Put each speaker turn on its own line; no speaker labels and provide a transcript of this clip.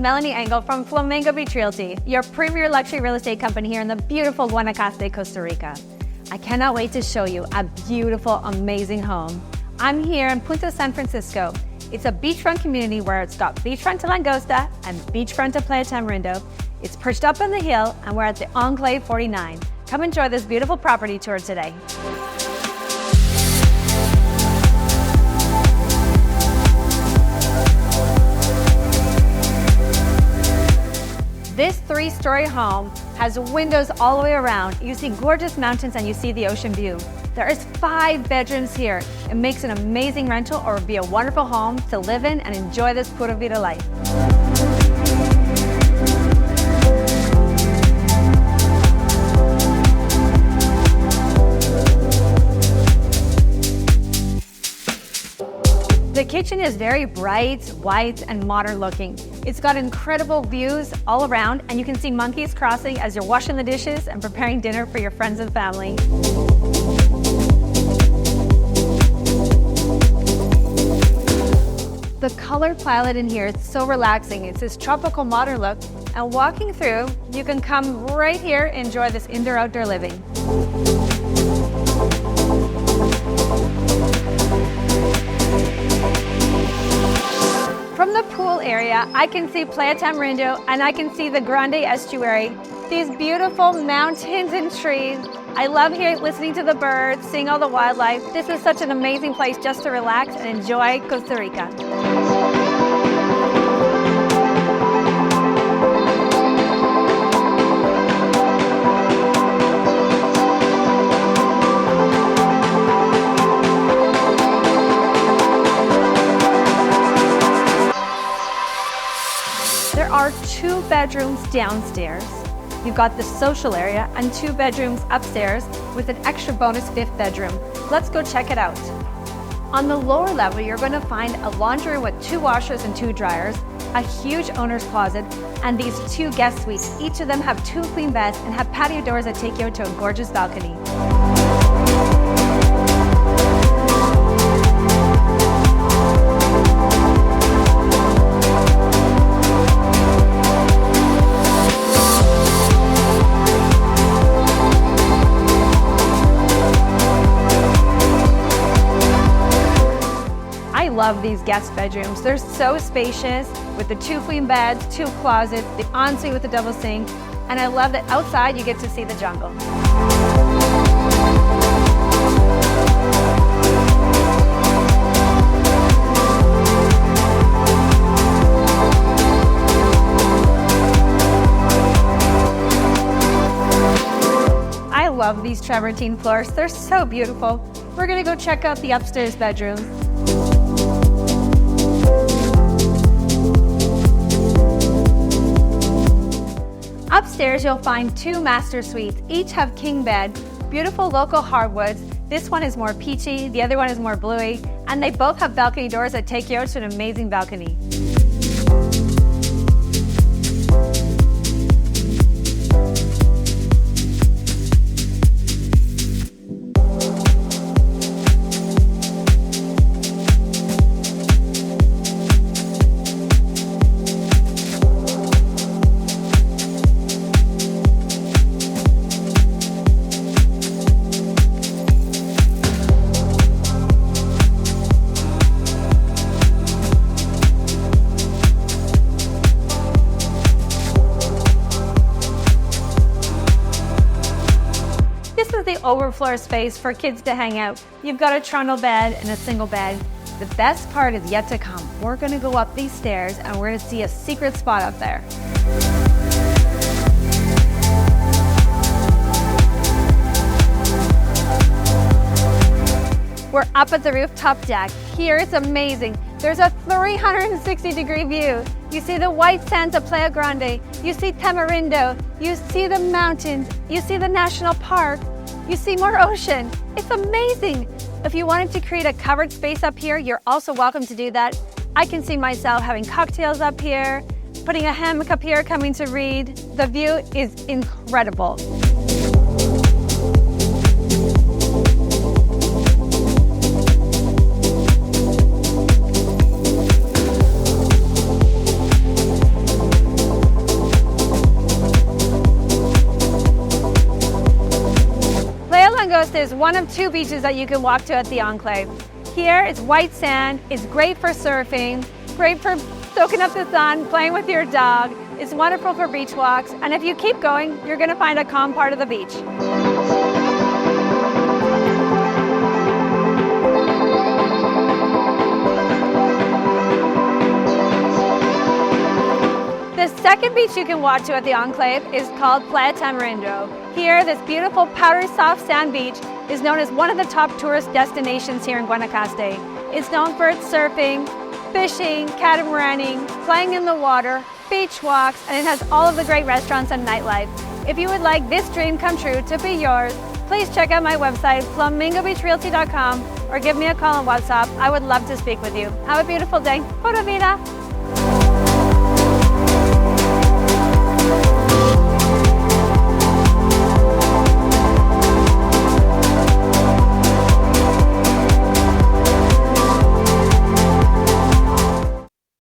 Melanie Engel from Flamingo Beach Realty, your premier luxury real estate company here in the beautiful Guanacaste, Costa Rica. I cannot wait to show you a beautiful, amazing home. I'm here in Punta San Francisco. It's a beachfront community where it's got beachfront to Langosta and beachfront to Playa Tamarindo. It's perched up on the hill and we're at the Enclave 49. Come enjoy this beautiful property tour today. This 3-story home has windows all the way around. You see gorgeous mountains and you see the ocean view. There is 5 bedrooms here. It makes an amazing rental or be a wonderful home to live in and enjoy this Pura Vida life. The kitchen is very bright, white, and modern looking. It's got incredible views all around, and you can see monkeys crossing as you're washing the dishes and preparing dinner for your friends and family. The color palette in here is so relaxing. It's this tropical modern look, and walking through, you can come right here and enjoy this indoor-outdoor living. From the pool area, I can see Playa Tamarindo and I can see the Grande Estuary. These beautiful mountains and trees. I love here listening to the birds, seeing all the wildlife. This is such an amazing place just to relax and enjoy Costa Rica. There are 2 bedrooms downstairs. You've got the social area and 2 bedrooms upstairs with an extra bonus 5th bedroom. Let's go check it out. On the lower level, you're going to find a laundry room with 2 washers and 2 dryers, a huge owner's closet, and these 2 guest suites. Each of them have 2 queen beds and have patio doors that take you to a gorgeous balcony. I love these guest bedrooms. They're so spacious with the 2 queen beds, 2 closets, the ensuite with the double sink, and I love that outside you get to see the jungle. I love these travertine floors. They're so beautiful. We're gonna go check out the upstairs bedroom. Upstairs, you'll find 2 master suites. Each have king bed, beautiful local hardwoods. This one is more peachy, the other one is more bluey, and they both have balcony doors that take you out to an amazing balcony. This is the overfloor space for kids to hang out. You've got a trundle bed and a single bed. The best part is yet to come. We're gonna go up these stairs and we're gonna see a secret spot up there. We're up at the rooftop deck. Here it's amazing. There's a 360-degree view. You see the white sands of Playa Grande. You see Tamarindo. You see the mountains. You see the national park. You see more ocean. It's amazing. If you wanted to create a covered space up here, you're also welcome to do that. I can see myself having cocktails up here, putting a hammock up here, coming to read. The view is incredible. Langosta is one of 2 beaches that you can walk to at the Enclave. Here, it's white sand, it's great for surfing, great for soaking up the sun, playing with your dog. It's wonderful for beach walks, and if you keep going, you're gonna find a calm part of the beach. The second beach you can walk to at the Enclave is called Playa Tamarindo. Here, this beautiful powdery soft sand beach is known as one of the top tourist destinations here in Guanacaste. It's known for its surfing, fishing, catamaraning, playing in the water, beach walks, and it has all of the great restaurants and nightlife. If you would like this dream come true to be yours, please check out my website, flamingobeachrealty.com, or give me a call on WhatsApp. I would love to speak with you. Have a beautiful day. Pura vida!